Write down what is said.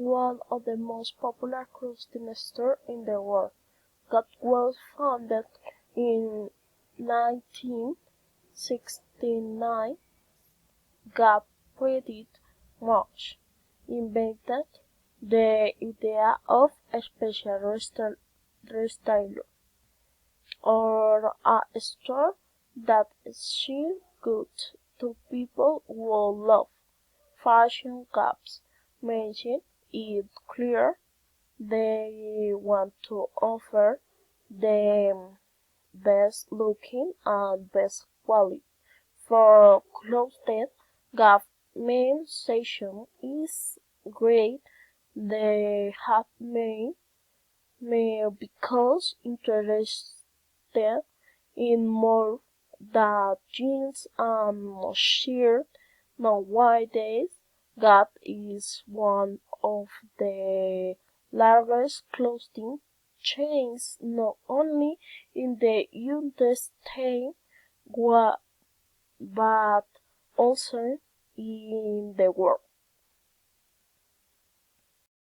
one of the most popular clothing stores in the world. Gap was founded in 1969. Gap pretty much invented the idea of a special retailer or a store that sells goods to people who love fashion. Gap's message is clear. They want to offer the best looking and best quality for clothing. Gap main section is great. They have me because interested in more than jeans and shirts. Nowadays, Gap is one of the largest clothing chains not only in the United States but also in the world.